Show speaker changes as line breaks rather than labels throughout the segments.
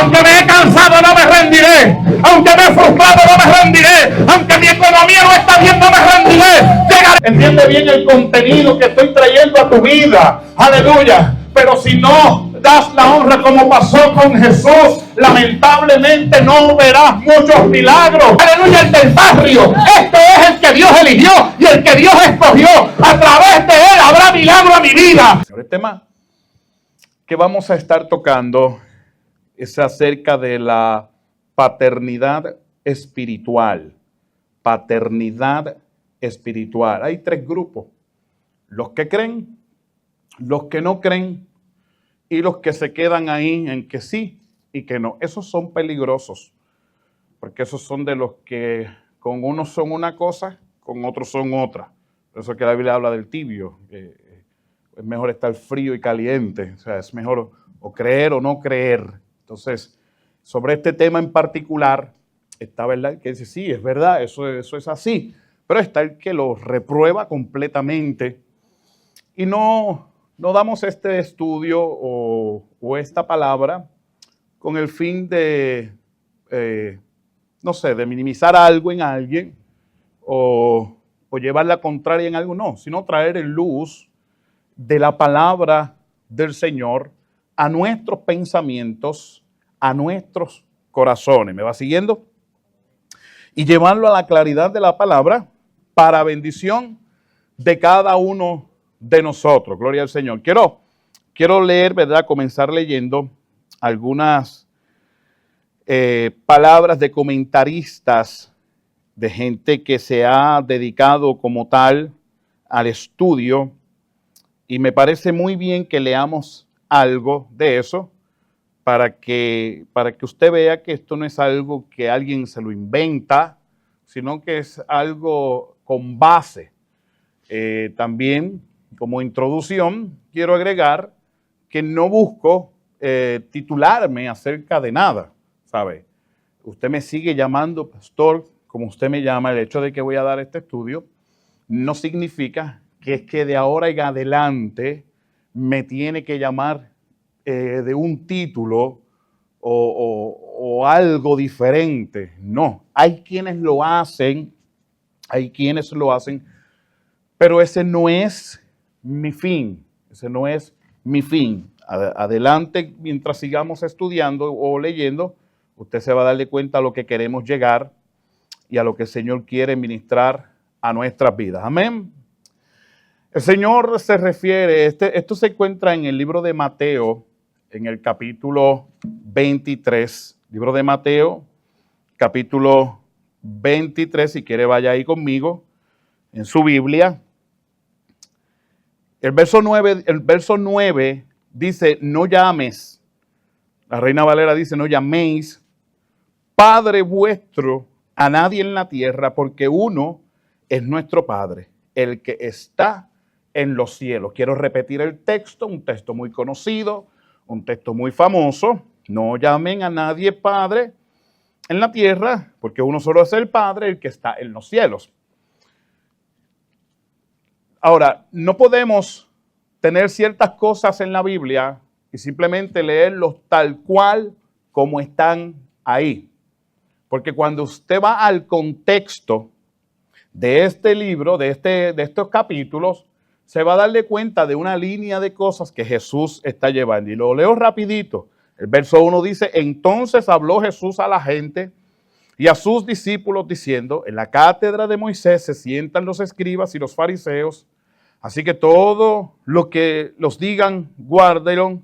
Aunque me he cansado, no me rendiré. Aunque me he frustrado, no me rendiré. Aunque mi economía no está bien, no me rendiré. Llegaré. Entiende bien el contenido que estoy trayendo a tu vida. Aleluya. Pero si no das la honra como pasó con Jesús, lamentablemente no verás muchos milagros. Aleluya, el del barrio. Este es el que Dios eligió y el que Dios escogió. A través de él habrá milagro a mi vida. El tema que vamos a estar tocando es acerca de la paternidad espiritual. Paternidad espiritual. Hay tres grupos: los que creen, los que no creen y los que se quedan ahí en que sí y que no. Esos son peligrosos, porque esos son de los que con unos son una cosa, con otros son otra. Por eso que la Biblia habla del tibio. Es mejor estar frío y caliente. O sea, es mejor o creer o no creer. Entonces, sobre este tema en particular, está verdad que dice, sí, es verdad, eso es así. Pero está el que lo reprueba completamente. Y no damos este estudio o esta palabra con el fin de, de minimizar algo en alguien o llevar la contraria en algo, no, sino traer en luz de la palabra del Señor a nuestros pensamientos, a nuestros corazones. ¿Me va siguiendo? Y llevarlo a la claridad de la palabra para bendición de cada uno de nosotros. Gloria al Señor. Quiero leer, ¿verdad? Comenzar leyendo algunas palabras de comentaristas, de gente que se ha dedicado como tal al estudio, y me parece muy bien que leamos algo de eso para que usted vea que esto no es algo que alguien se lo inventa, sino que es algo con base. También, como introducción, quiero agregar que no busco titularme acerca de nada, ¿sabe? Usted me sigue llamando pastor, como usted me llama. El hecho de que voy a dar este estudio no significa que es que de ahora en adelante me tiene que llamar de un título o algo diferente. No, hay quienes lo hacen, pero ese no es mi fin, Adelante, mientras sigamos estudiando o leyendo, usted se va a darle cuenta a lo que queremos llegar y a lo que el Señor quiere ministrar a nuestras vidas. Amén. El Señor se refiere, esto se encuentra en el libro de Mateo, en el capítulo 23. Libro de Mateo, capítulo 23, si quiere vaya ahí conmigo, en su Biblia. El verso 9 dice, no llames. La Reina Valera dice, no llaméis Padre vuestro a nadie en la tierra, porque uno es nuestro Padre, el que está en los cielos. Quiero repetir el texto, un texto muy conocido, un texto muy famoso. No llamen a nadie Padre en la tierra, porque uno solo es el Padre, el que está en los cielos. Ahora, no podemos tener ciertas cosas en la Biblia y simplemente leerlos tal cual como están ahí. Porque cuando usted va al contexto de este libro, de estos capítulos, se va a darle cuenta de una línea de cosas que Jesús está llevando. Y lo leo rapidito. El verso 1 dice, entonces habló Jesús a la gente y a sus discípulos diciendo, en la cátedra de Moisés se sientan los escribas y los fariseos, así que todo lo que los digan, guárdenlo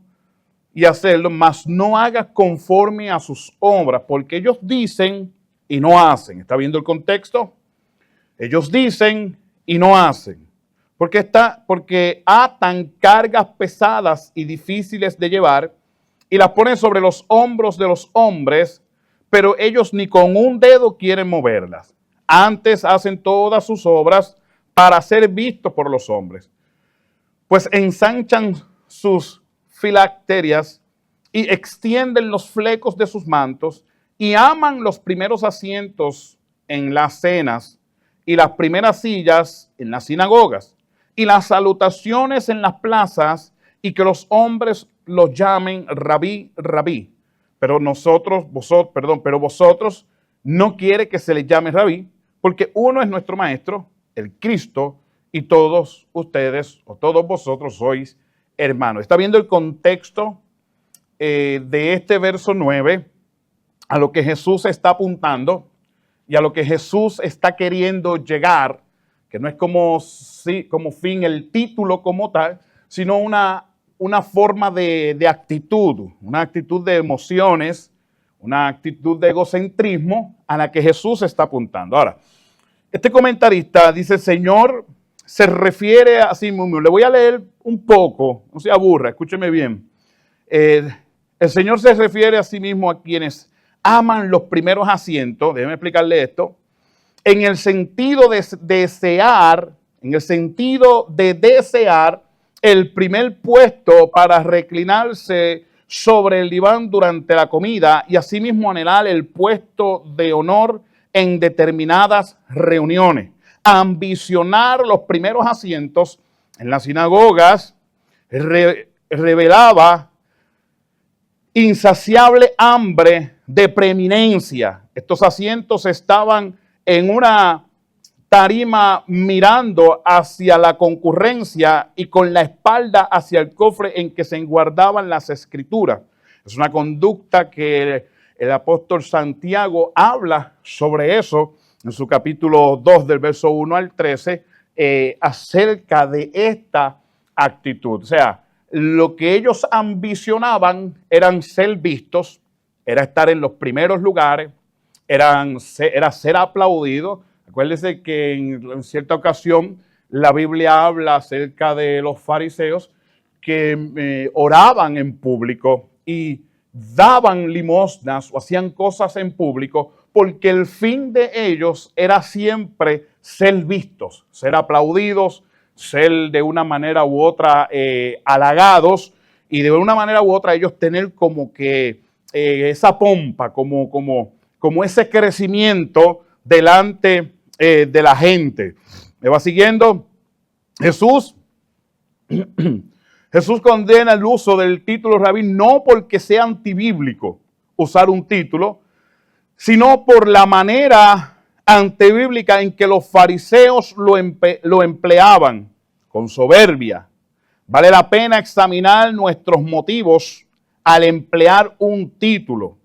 y hacerlo, mas no hagas conforme a sus obras, porque ellos dicen y no hacen. ¿Está viendo el contexto? Ellos dicen y no hacen. Porque atan cargas pesadas y difíciles de llevar y las ponen sobre los hombros de los hombres, pero ellos ni con un dedo quieren moverlas. Antes hacen todas sus obras para ser vistos por los hombres. Pues ensanchan sus filacterias y extienden los flecos de sus mantos y aman los primeros asientos en las cenas y las primeras sillas en las sinagogas y las salutaciones en las plazas y que los hombres los llamen rabí, rabí. pero vosotros no quiere que se les llame rabí, porque uno es nuestro maestro, el Cristo, y todos ustedes o todos vosotros sois hermanos. Está viendo el contexto de este verso 9, a lo que Jesús está apuntando y a lo que Jesús está queriendo llegar, que no es como fin el título como tal, sino una forma de actitud, una actitud de emociones, una actitud de egocentrismo a la que Jesús está apuntando. Ahora, este comentarista dice, el Señor se refiere a sí mismo. Le voy a leer un poco, no se aburra, escúcheme bien. El Señor se refiere a sí mismo a quienes aman los primeros asientos, déjeme explicarle esto, en el sentido de desear, el primer puesto para reclinarse sobre el diván durante la comida y asimismo anhelar el puesto de honor en determinadas reuniones. Ambicionar los primeros asientos en las sinagogas revelaba insaciable hambre de preeminencia. Estos asientos estaban en una tarima mirando hacia la concurrencia y con la espalda hacia el cofre en que se guardaban las escrituras. Es una conducta que el apóstol Santiago habla sobre eso en su capítulo 2 del verso 1 al 13 acerca de esta actitud. O sea, lo que ellos ambicionaban eran ser vistos, era estar en los primeros lugares, era ser aplaudidos. Acuérdense que en cierta ocasión la Biblia habla acerca de los fariseos que oraban en público y daban limosnas o hacían cosas en público porque el fin de ellos era siempre ser vistos, ser aplaudidos, ser de una manera u otra halagados y de una manera u otra ellos tener como que esa pompa, como ese crecimiento delante de la gente. ¿Me va siguiendo? Jesús condena el uso del título rabí no porque sea antibíblico usar un título, sino por la manera antibíblica en que los fariseos lo empleaban con soberbia. Vale la pena examinar nuestros motivos al emplear un título.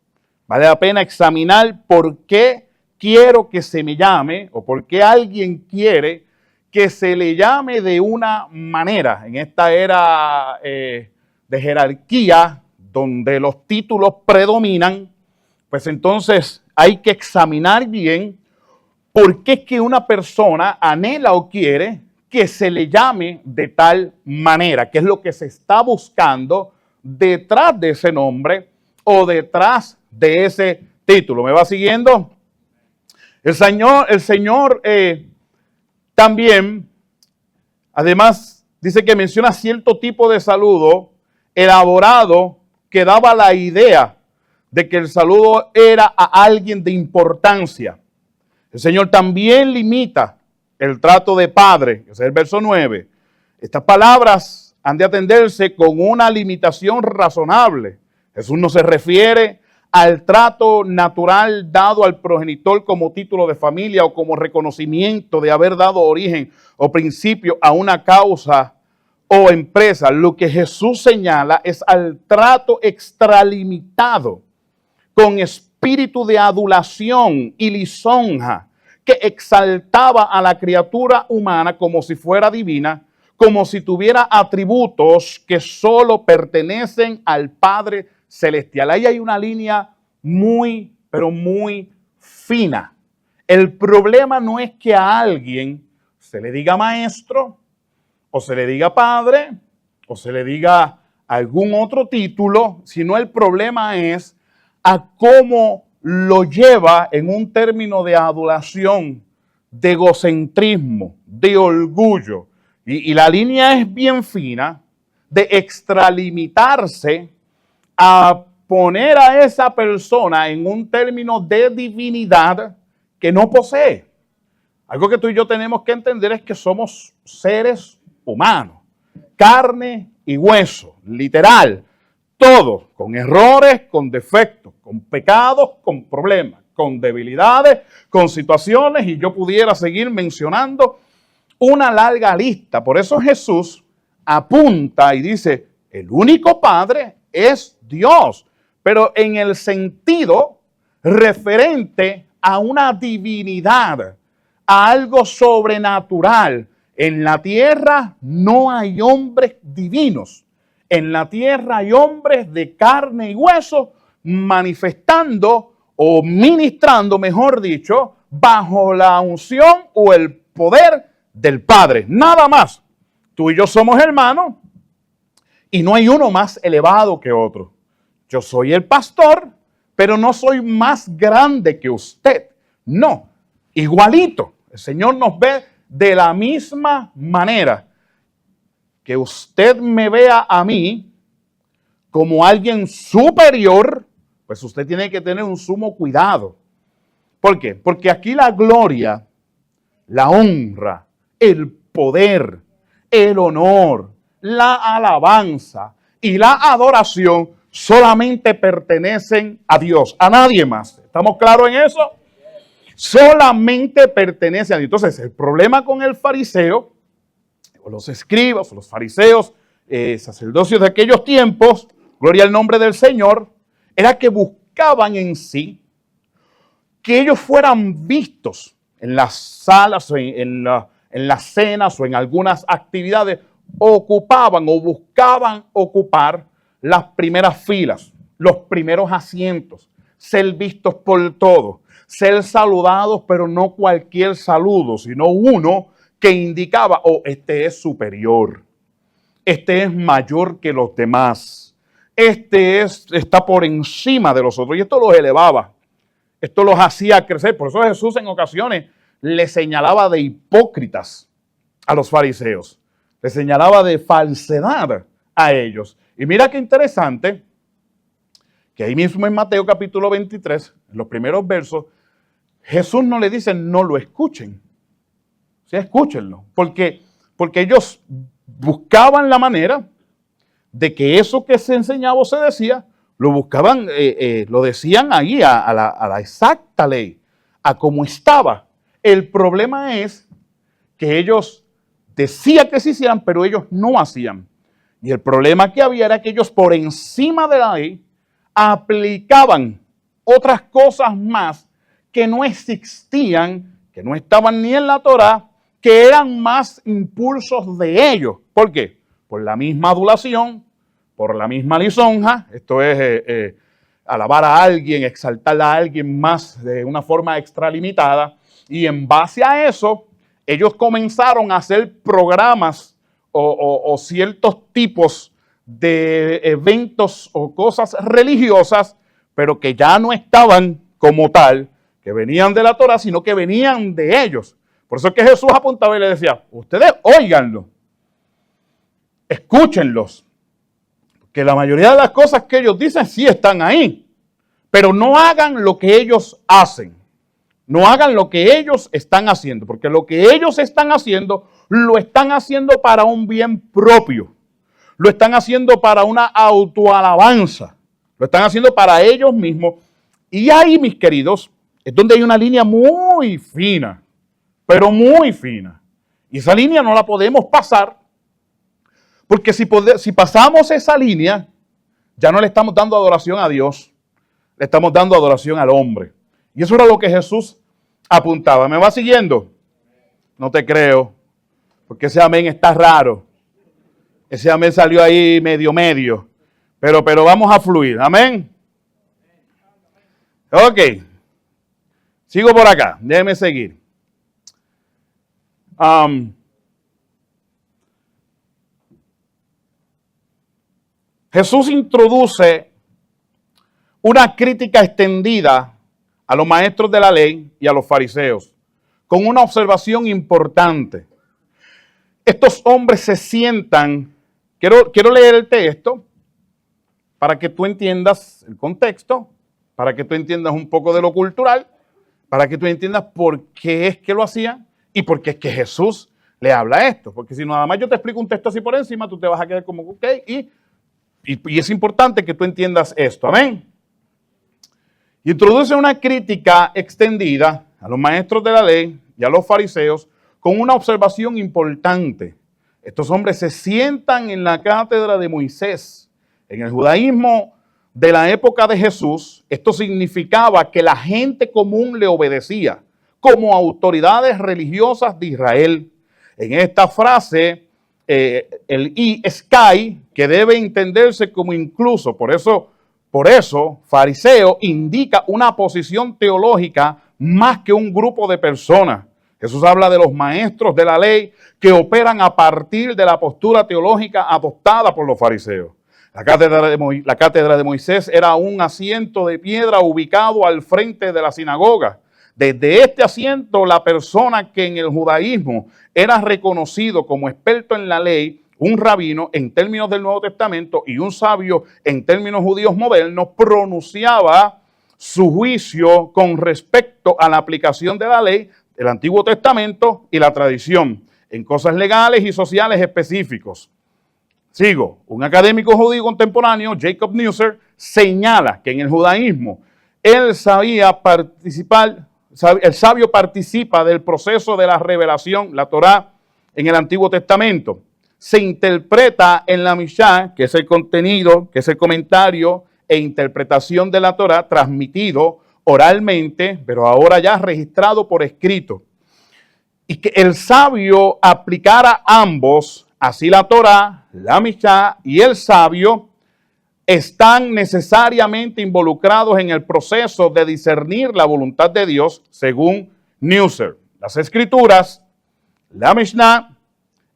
Vale la pena examinar por qué quiero que se me llame o por qué alguien quiere que se le llame de una manera. En esta era de jerarquía donde los títulos predominan, pues entonces hay que examinar bien por qué es que una persona anhela o quiere que se le llame de tal manera, qué es lo que se está buscando detrás de ese nombre o detrás de ese título. ¿Me va siguiendo? El Señor también, además, dice que menciona cierto tipo de saludo elaborado que daba la idea de que el saludo era a alguien de importancia. El Señor también limita el trato de padre, ese es el verso 9. Estas palabras han de atenderse con una limitación razonable. Jesús no se refiere al trato natural dado al progenitor como título de familia o como reconocimiento de haber dado origen o principio a una causa o empresa. Lo que Jesús señala es al trato extralimitado con espíritu de adulación y lisonja que exaltaba a la criatura humana como si fuera divina, como si tuviera atributos que solo pertenecen al Padre Celestial. Ahí hay una línea muy, pero muy fina. El problema no es que a alguien se le diga maestro, o se le diga padre, o se le diga algún otro título, sino el problema es a cómo lo lleva en un término de adulación, de egocentrismo, de orgullo. Y la línea es bien fina de extralimitarse a poner a esa persona en un término de divinidad que no posee. Algo que tú y yo tenemos que entender es que somos seres humanos, carne y hueso, literal. todos, con errores, con defectos, con pecados, con problemas, con debilidades, con situaciones, y yo pudiera seguir mencionando una larga lista. Por eso Jesús apunta y dice, el único Padre es Dios, pero en el sentido referente a una divinidad, a algo sobrenatural. En la tierra no hay hombres divinos. En la tierra hay hombres de carne y hueso manifestando o ministrando, mejor dicho, bajo la unción o el poder del Padre. Nada más. Tú y yo somos hermanos y no hay uno más elevado que otro. Yo soy el pastor, pero no soy más grande que usted. No, igualito. El Señor nos ve de la misma manera. Que usted me vea a mí como alguien superior, pues usted tiene que tener un sumo cuidado. ¿Por qué? Porque aquí la gloria, la honra, el poder, el honor, la alabanza y la adoración solamente pertenecen a Dios, a nadie más. ¿Estamos claros en eso? Solamente pertenece a Dios. Entonces, el problema con el fariseo, o los escribas, o los fariseos, sacerdocios de aquellos tiempos, gloria al nombre del Señor, era que buscaban en sí que ellos fueran vistos en las salas, en las cenas o en algunas actividades, ocupaban o buscaban ocupar las primeras filas, los primeros asientos, ser vistos por todos, ser saludados, pero no cualquier saludo, sino uno que indicaba, este es superior, este es mayor que los demás, está por encima de los otros, y esto los elevaba, esto los hacía crecer. Por eso Jesús en ocasiones le señalaba de hipócritas a los fariseos, le señalaba de falsedad a ellos. Y mira qué interesante, que ahí mismo en Mateo capítulo 23, en los primeros versos, Jesús no le dice no lo escuchen. Sí, escúchenlo, porque ellos buscaban la manera de que eso que se enseñaba o se decía, lo buscaban, lo decían ahí a la exacta ley, a cómo estaba. El problema es que ellos decían que se hicieran, pero ellos no hacían. Y el problema que había era que ellos por encima de la ley aplicaban otras cosas más que no existían, que no estaban ni en la Torá, que eran más impulsos de ellos. ¿Por qué? Por la misma adulación, por la misma lisonja, esto es alabar a alguien, exaltar a alguien más de una forma extralimitada, y en base a eso, ellos comenzaron a hacer programas o ciertos tipos de eventos o cosas religiosas, pero que ya no estaban como tal, que venían de la Torá, sino que venían de ellos. Por eso es que Jesús apuntaba y le decía, ustedes óiganlo, escúchenlos, que la mayoría de las cosas que ellos dicen sí están ahí, pero no hagan lo que ellos hacen, no hagan lo que ellos están haciendo, porque lo que ellos están haciendo, lo están haciendo para un bien propio, lo están haciendo para una autoalabanza, lo están haciendo para ellos mismos. Y ahí, mis queridos, es donde hay una línea muy fina, pero muy fina. Y esa línea no la podemos pasar, porque si pasamos esa línea, ya no le estamos dando adoración a Dios, le estamos dando adoración al hombre. Y eso era lo que Jesús apuntaba. ¿Me va siguiendo? No te creo, porque ese amén está raro. Ese amén salió ahí medio. Pero vamos a fluir. Amén. Ok. Sigo por acá. Déjeme seguir. Jesús introduce una crítica extendida a los maestros de la ley y a los fariseos, con una observación importante. Estos hombres se sientan, quiero leer el texto para que tú entiendas el contexto, para que tú entiendas un poco de lo cultural, para que tú entiendas por qué es que lo hacían y por qué es que Jesús le habla esto. Porque si nada más yo te explico un texto así por encima, tú te vas a quedar como, ok, y Y es importante que tú entiendas esto, amén. Y introduce una crítica extendida a los maestros de la ley y a los fariseos con una observación importante. Estos hombres se sientan en la cátedra de Moisés. En el judaísmo de la época de Jesús, esto significaba que la gente común le obedecía como autoridades religiosas de Israel. En esta frase, el sky, que debe entenderse como incluso, por eso, fariseo indica una posición teológica más que un grupo de personas. Jesús habla de los maestros de la ley que operan a partir de la postura teológica adoptada por los fariseos. La cátedra de Moisés era un asiento de piedra ubicado al frente de la sinagoga. Desde este asiento, la persona que en el judaísmo era reconocido como experto en la ley, un rabino en términos del Nuevo Testamento y un sabio en términos judíos modernos, pronunciaba su juicio con respecto a la aplicación de la ley del Antiguo Testamento y la tradición en cosas legales y sociales específicos. Sigo. Un académico judío contemporáneo, Jacob Neusser, señala que en el judaísmo el sabio participa del proceso de la revelación, la Torá, en el Antiguo Testamento. Se interpreta en la Mishná, que es el contenido, que es el comentario e interpretación de la Torá transmitido oralmente, pero ahora ya registrado por escrito. Y que el sabio aplicara ambos, así la Torá, la Mishná y el sabio están necesariamente involucrados en el proceso de discernir la voluntad de Dios, según Neusser. Las Escrituras, la Mishná,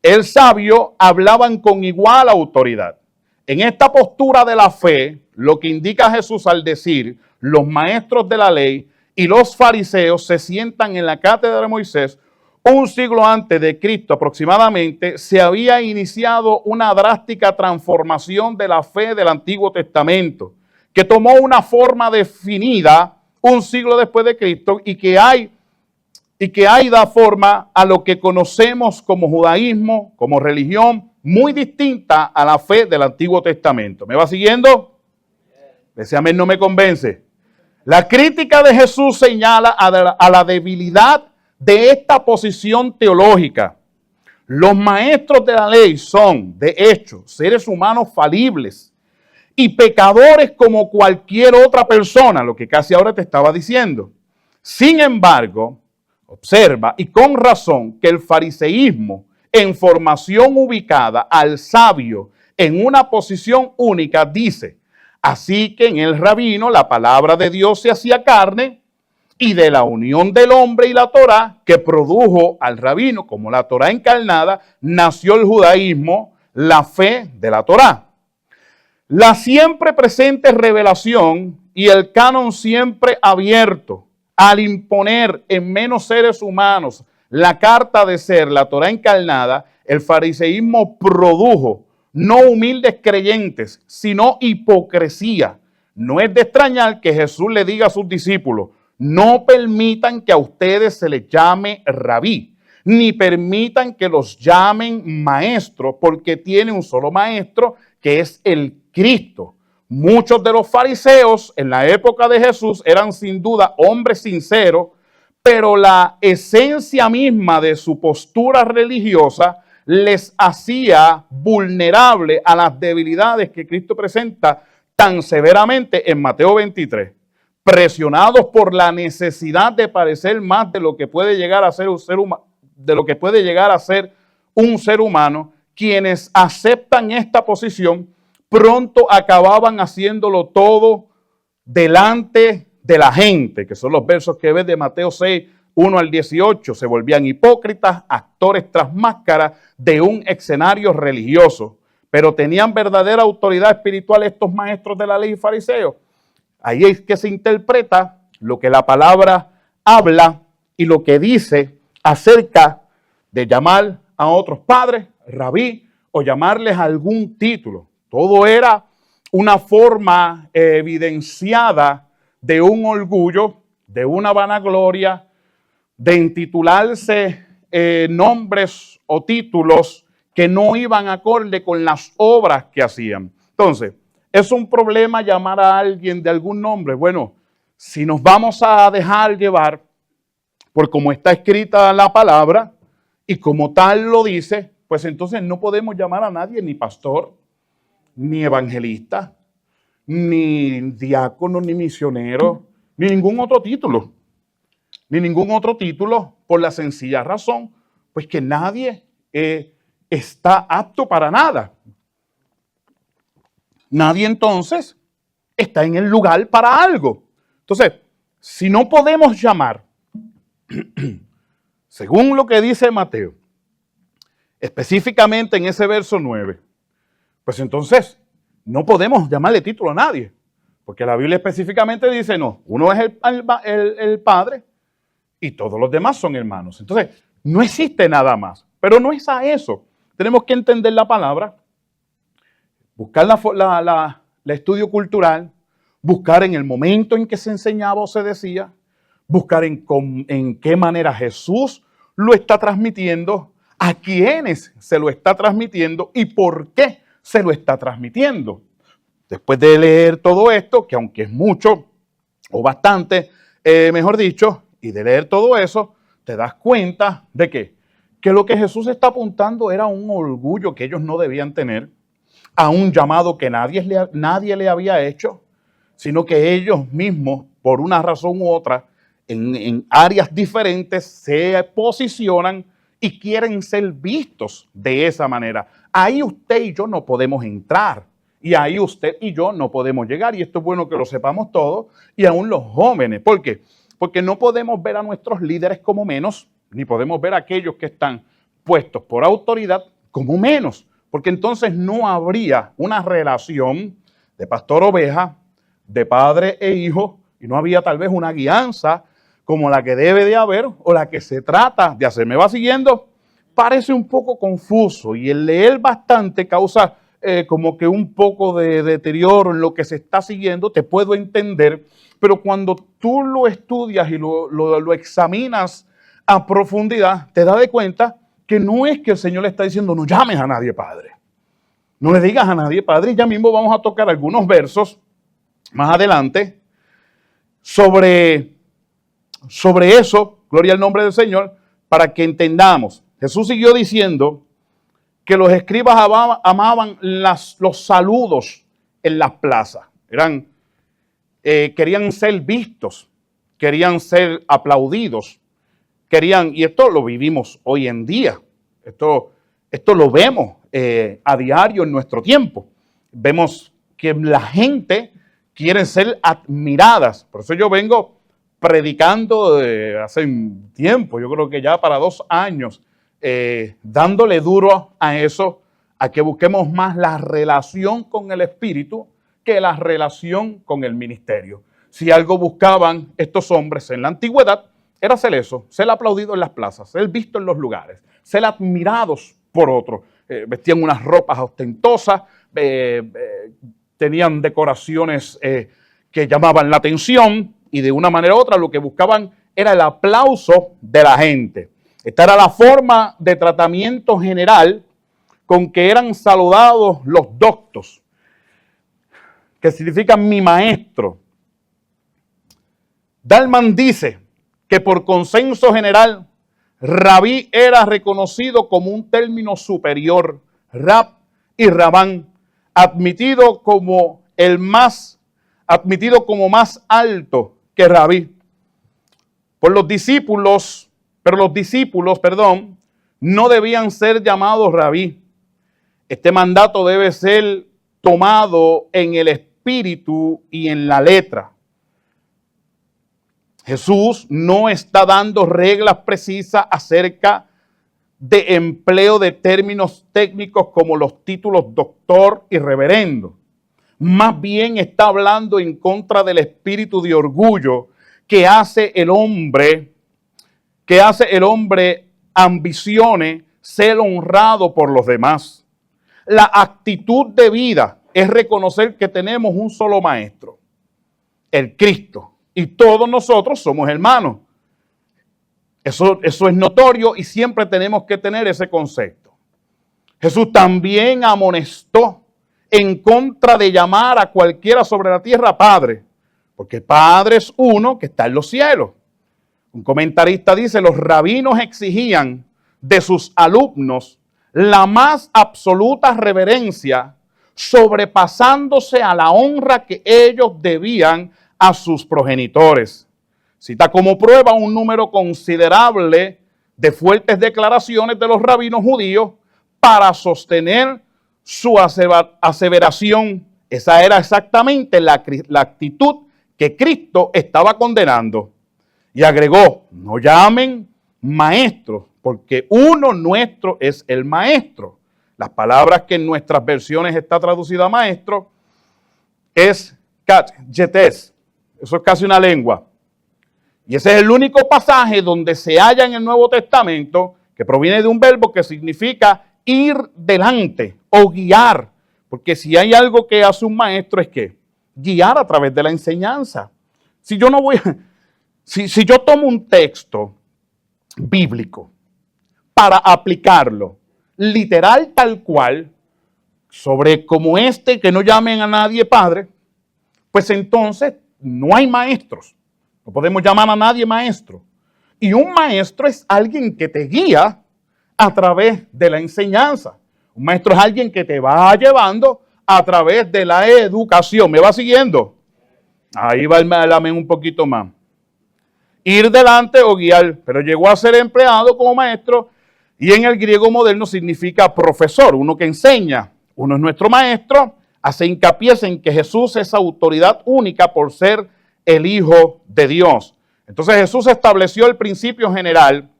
el sabio hablaban con igual autoridad. En esta postura de la fe, lo que indica Jesús al decir, los maestros de la ley y los fariseos se sientan en la cátedra de Moisés, un siglo antes de Cristo aproximadamente, se había iniciado una drástica transformación de la fe del Antiguo Testamento, que tomó una forma definida un siglo después de Cristo y que da forma a lo que conocemos como judaísmo, como religión, muy distinta a la fe del Antiguo Testamento. ¿Me va siguiendo? Ese amén no me convence. La crítica de Jesús señala a la debilidad de esta posición teológica. Los maestros de la ley son, de hecho, seres humanos falibles y pecadores como cualquier otra persona, lo que casi ahora te estaba diciendo. Sin embargo, observa, y con razón, que el fariseísmo, en formación ubicada al sabio en una posición única, dice, así que en el rabino la palabra de Dios se hacía carne, y de la unión del hombre y la Torá que produjo al rabino como la Torá encarnada, nació el judaísmo, la fe de la Torá. La siempre presente revelación y el canon siempre abierto al imponer en menos seres humanos la carta de ser, la Torá encarnada, el fariseísmo produjo no humildes creyentes, sino hipocresía. No es de extrañar que Jesús le diga a sus discípulos, no permitan que a ustedes se les llame rabí, ni permitan que los llamen maestro, porque tiene un solo maestro, que es el Cristo. Muchos de los fariseos en la época de Jesús eran sin duda hombres sinceros, pero la esencia misma de su postura religiosa les hacía vulnerable a las debilidades que Cristo presenta tan severamente en Mateo 23. Presionados por la necesidad de parecer más de lo que puede llegar a ser un ser humano, quienes aceptan esta posición pronto acababan haciéndolo todo delante de la gente, que son los versos que ves de Mateo 6, 1 al 18. Se volvían hipócritas, actores tras máscara de un escenario religioso, pero tenían verdadera autoridad espiritual estos maestros de la ley y fariseos. Ahí es que se interpreta lo que la palabra habla y lo que dice acerca de llamar a otros padres, rabí, o llamarles algún título. Todo era una forma evidenciada de un orgullo, de una vanagloria, de intitularse nombres o títulos que no iban acorde con las obras que hacían. Entonces, ¿es un problema llamar a alguien de algún nombre? Bueno, si nos vamos a dejar llevar por cómo está escrita la palabra y como tal lo dice, pues entonces no podemos llamar a nadie ni pastor, ni evangelista, ni diácono, ni misionero, ni ningún otro título. Ni ningún otro título por la sencilla razón, pues que nadie está apto para nada. Nadie entonces está en el lugar para algo. Entonces, si no podemos llamar, según lo que dice Mateo, específicamente en ese verso 9, pues entonces no podemos llamarle título a nadie. Porque la Biblia específicamente dice, no, uno es el Padre y todos los demás son hermanos. Entonces, no existe nada más. Pero no es a eso. Tenemos que entender la palabra, buscar el estudio cultural, buscar en el momento en que se enseñaba o se decía, buscar en qué manera Jesús lo está transmitiendo, a quiénes se lo está transmitiendo y por qué se lo está transmitiendo. Después de leer todo esto, que aunque es mucho o bastante, mejor dicho, y de leer todo eso, te das cuenta de que lo que Jesús está apuntando era un orgullo que ellos no debían tener, a un llamado que nadie le había hecho, sino que ellos mismos, por una razón u otra, en áreas diferentes, se posicionan y quieren ser vistos de esa manera. Ahí usted y yo no podemos entrar. Y ahí usted y yo no podemos llegar. Y esto es bueno que lo sepamos todos, y aún los jóvenes. ¿Por qué? Porque no podemos ver a nuestros líderes como menos, ni podemos ver a aquellos que están puestos por autoridad como menos. Porque entonces no habría una relación de pastor-oveja, de padre e hijo, y no había tal vez una guianza como la que debe de haber o la que se trata de hacer. ¿Me va siguiendo? Parece un poco confuso y el leer bastante causa como que un poco de deterioro en lo que se está siguiendo. Te puedo entender, pero cuando tú lo estudias y lo examinas a profundidad, te das de cuenta que no es que el Señor le está diciendo no llames a nadie padre. No le digas a nadie padre. Y ya mismo vamos a tocar algunos versos más adelante sobre eso, gloria al nombre del Señor, para que entendamos. Jesús siguió diciendo que los escribas amaban los saludos en las plazas. Querían ser vistos, querían ser aplaudidos, y esto lo vivimos hoy en día. Esto lo vemos a diario en nuestro tiempo. Vemos que la gente quiere ser admiradas. Por eso yo vengo predicando hace un tiempo, yo creo que ya para 2 años, dándole duro a eso, a que busquemos más la relación con el Espíritu que la relación con el ministerio. Si algo buscaban estos hombres en la antigüedad, era ser eso, ser aplaudido en las plazas, ser visto en los lugares, ser admirados por otros. Vestían unas ropas ostentosas, tenían decoraciones que llamaban la atención, y de una manera u otra lo que buscaban era el aplauso de la gente. Esta era la forma de tratamiento general con que eran saludados los doctos, que significa mi maestro. Dalman dice que por consenso general, rabí era reconocido como un término superior, rab y rabán, admitido como más alto que rabí. Pero los discípulos, no debían ser llamados rabí. Este mandato debe ser tomado en el espíritu y en la letra. Jesús no está dando reglas precisas acerca de empleo de términos técnicos como los títulos doctor y reverendo. Más bien está hablando en contra del espíritu de orgullo que hace el hombre ambicione ser honrado por los demás. La actitud de vida es reconocer que tenemos un solo maestro, el Cristo, y todos nosotros somos hermanos. Eso es notorio y siempre tenemos que tener ese concepto. Jesús también amonestó en contra de llamar a cualquiera sobre la tierra Padre, porque Padre es uno que está en los cielos. Un comentarista dice, los rabinos exigían de sus alumnos la más absoluta reverencia, sobrepasándose a la honra que ellos debían a sus progenitores. Cita como prueba un número considerable de fuertes declaraciones de los rabinos judíos para sostener su aseveración. Esa era exactamente la actitud que Cristo estaba condenando. Y agregó, no llamen maestros, porque uno nuestro es el maestro. Las palabras que en nuestras versiones está traducida maestro es kat, yetes. Eso es casi una lengua. Y ese es el único pasaje donde se halla en el Nuevo Testamento que proviene de un verbo que significa ir delante o guiar. Porque si hay algo que hace un maestro es que guiar a través de la enseñanza. Si yo no voy a... Si yo tomo un texto bíblico para aplicarlo literal tal cual, sobre como este, que no llamen a nadie padre, pues entonces no hay maestros. No podemos llamar a nadie maestro. Y un maestro es alguien que te guía a través de la enseñanza. Un maestro es alguien que te va llevando a través de la educación. ¿Me va siguiendo? Ahí va el amén un poquito más. Ir delante o guiar, pero llegó a ser empleado como maestro y en el griego moderno significa profesor, uno que enseña. Uno es nuestro maestro, hace hincapié en que Jesús es autoridad única por ser el Hijo de Dios. Entonces Jesús estableció el principio general,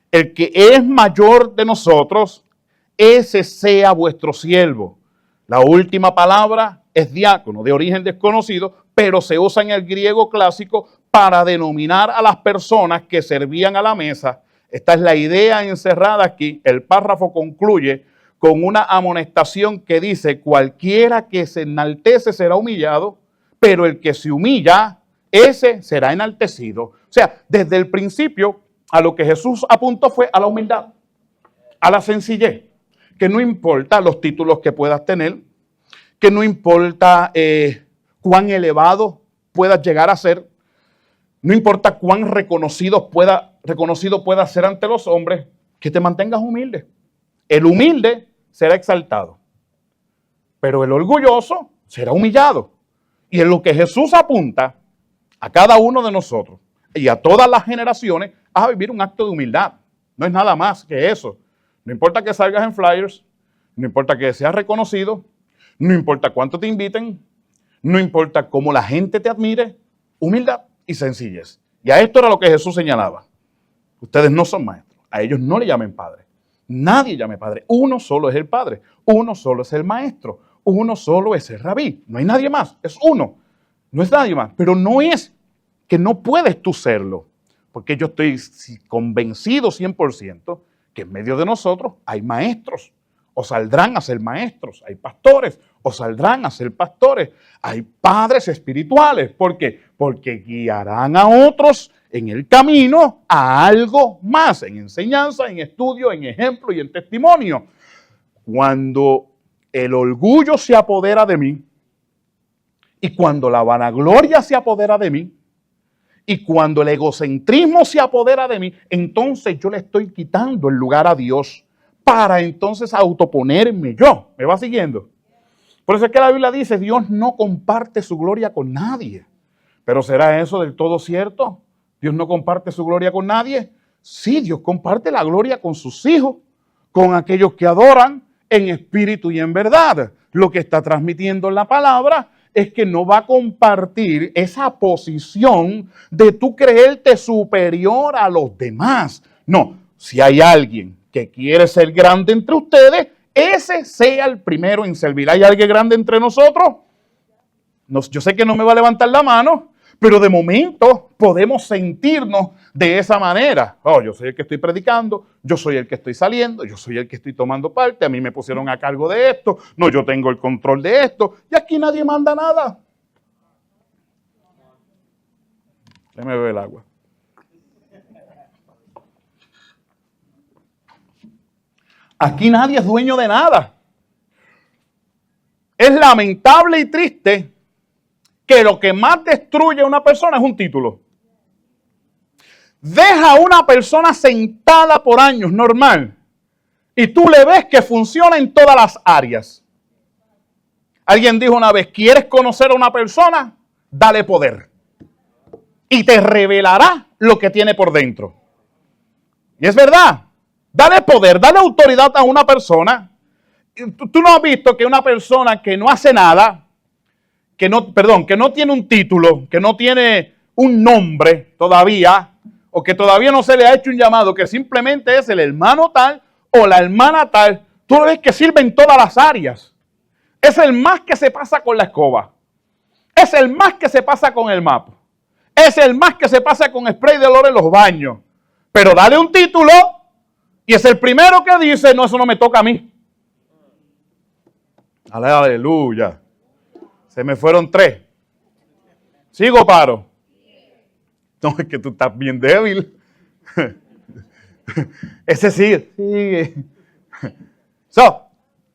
el que es mayor de nosotros, ese sea vuestro siervo. La última palabra es diácono, de origen desconocido, pero se usa en el griego clásico para denominar a las personas que servían a la mesa. Esta es la idea encerrada aquí. El párrafo concluye con una amonestación que dice, cualquiera que se enaltece será humillado, pero el que se humilla, ese será enaltecido. O sea, desde el principio, a lo que Jesús apuntó fue a la humildad, a la sencillez, que no importa los títulos que puedas tener, que no importa cuán elevado puedas llegar a ser, no importa cuán reconocido pueda ser ante los hombres, que te mantengas humilde. El humilde será exaltado, pero el orgulloso será humillado. Y en lo que Jesús apunta a cada uno de nosotros y a todas las generaciones a vivir un acto de humildad. No es nada más que eso. No importa que salgas en flyers, no importa que seas reconocido, no importa cuánto te inviten, no importa cómo la gente te admire, humildad y sencillez. Y a esto era lo que Jesús señalaba. Ustedes no son maestros, a ellos no le llamen padre. Nadie llame padre, uno solo es el padre, uno solo es el maestro, uno solo es el rabí. No hay nadie más, es uno, no es nadie más. Pero no es que no puedes tú serlo, porque yo estoy convencido 100% que en medio de nosotros hay maestros, o saldrán a ser maestros, hay pastores, o saldrán a ser pastores, hay padres espirituales. ¿Por qué? Porque guiarán a otros en el camino a algo más, en enseñanza, en estudio, en ejemplo y en testimonio. Cuando el orgullo se apodera de mí, y cuando la vanagloria se apodera de mí, y cuando el egocentrismo se apodera de mí, entonces yo le estoy quitando el lugar a Dios para entonces autoponerme yo. ¿Me va siguiendo? Por eso es que la Biblia dice, Dios no comparte su gloria con nadie. ¿Pero será eso del todo cierto? ¿Dios no comparte su gloria con nadie? Sí, Dios comparte la gloria con sus hijos, con aquellos que adoran en espíritu y en verdad. Lo que está transmitiendo en la palabra es que no va a compartir esa posición de tú creerte superior a los demás. No, si hay alguien que quiere ser grande entre ustedes, ese sea el primero en servir. ¿Hay alguien grande entre nosotros? No, yo sé que no me va a levantar la mano, pero de momento podemos sentirnos de esa manera. Oh, yo soy el que estoy predicando, yo soy el que estoy saliendo, yo soy el que estoy tomando parte, a mí me pusieron a cargo de esto, no, yo tengo el control de esto, y aquí nadie manda nada. Déjame beber el agua. Aquí nadie es dueño de nada. es lamentable y triste que lo que más destruye a una persona es un título. Deja a una persona sentada por años, normal, y tú le ves que funciona en todas las áreas. Alguien dijo una vez, ¿quieres conocer a una persona? Dale poder. Y te revelará lo que tiene por dentro. Y es verdad. Dale poder, dale autoridad a una persona. Tú no has visto que una persona que no hace nada, que no tiene un título, que no tiene un nombre todavía, o que todavía no se le ha hecho un llamado, que simplemente es el hermano tal o la hermana tal, tú lo ves que sirve en todas las áreas. Es el más que se pasa con la escoba. Es el más que se pasa con el mapa. Es el más que se pasa con spray de olor en los baños. Pero dale un título y es el primero que dice, no, eso no me toca a mí. Aleluya. Se me fueron 3. ¿Sigo o paro? No, es que tú estás bien débil. Ese sigue.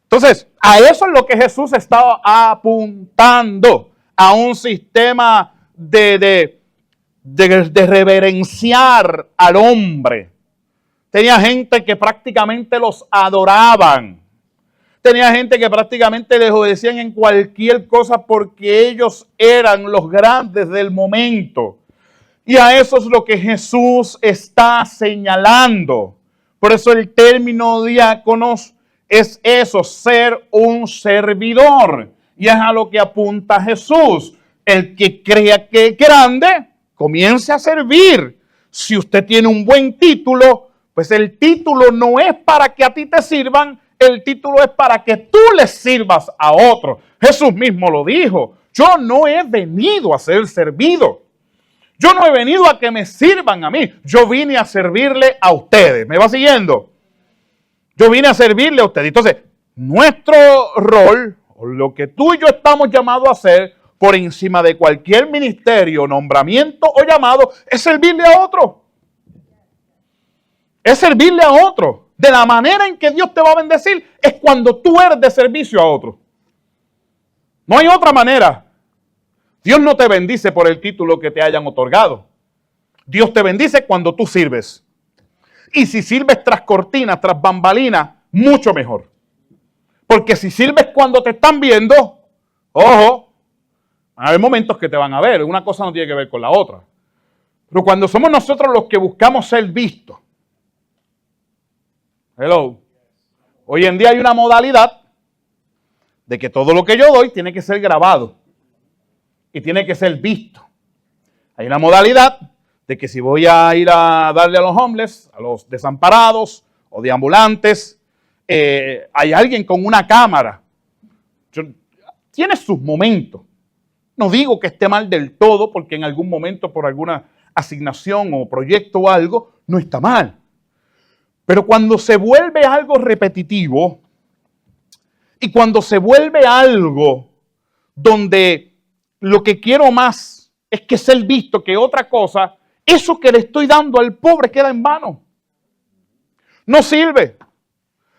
Entonces, a eso es lo que Jesús estaba apuntando. A un sistema de reverenciar al hombre. Tenía gente que prácticamente los adoraban. Tenía gente que prácticamente les obedecían en cualquier cosa porque ellos eran los grandes del momento. Y a eso es lo que Jesús está señalando. Por eso el término diáconos es eso, ser un servidor. Y es a lo que apunta Jesús. El que crea que es grande, comience a servir. Si usted tiene un buen título, pues el título no es para que a ti te sirvan, el título es para que tú les sirvas a otros. Jesús mismo lo dijo. Yo no he venido a ser servido. Yo no he venido a que me sirvan a mí. Yo vine a servirle a ustedes. ¿Me va siguiendo? Yo vine a servirle a ustedes. Entonces, nuestro rol, o lo que tú y yo estamos llamados a hacer, por encima de cualquier ministerio, nombramiento o llamado, es servirle a otro. Es servirle a otro. De la manera en que Dios te va a bendecir es cuando tú eres de servicio a otro. No hay otra manera. Dios no te bendice por el título que te hayan otorgado. Dios te bendice cuando tú sirves. Y si sirves tras cortinas, tras bambalinas, mucho mejor. Porque si sirves cuando te están viendo, ojo, van a haber momentos que te van a ver. Una cosa no tiene que ver con la otra. Pero cuando somos nosotros los que buscamos ser vistos. Hello. Hoy en día hay una modalidad de que todo lo que yo doy tiene que ser grabado. Y tiene que ser visto. Hay una modalidad de que si voy a ir a darle a los homeless, a los desamparados o deambulantes, hay alguien con una cámara. Tiene sus momentos. No digo que esté mal del todo, porque en algún momento por alguna asignación o proyecto o algo, no está mal. Pero cuando se vuelve algo repetitivo y cuando se vuelve algo donde lo que quiero más es que ser visto que otra cosa, eso que le estoy dando al pobre queda en vano. No sirve,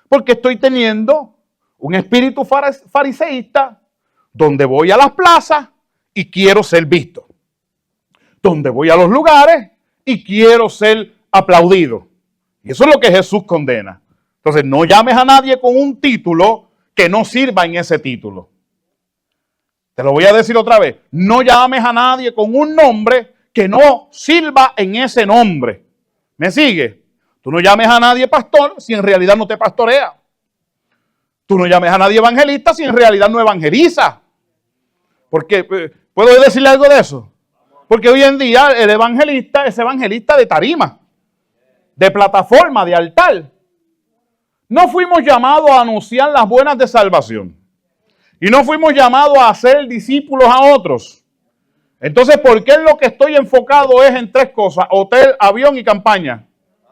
porque estoy teniendo un espíritu fariseísta donde voy a las plazas y quiero ser visto. Donde voy a los lugares y quiero ser aplaudido. Y eso es lo que Jesús condena. Entonces, no llames a nadie con un título que no sirva en ese título. Te lo voy a decir otra vez. No llames a nadie con un nombre que no sirva en ese nombre. ¿Me sigue? Tú no llames a nadie pastor si en realidad no te pastorea. Tú no llames a nadie evangelista si en realidad no evangeliza. Porque, ¿puedo decirle algo de eso? Porque hoy en día el evangelista es evangelista de tarima, de plataforma, de altar. No fuimos llamados a anunciar las buenas de salvación. Y no fuimos llamados a hacer discípulos a otros. Entonces, ¿por qué en lo que estoy enfocado es en 3 cosas? Hotel, avión y campaña.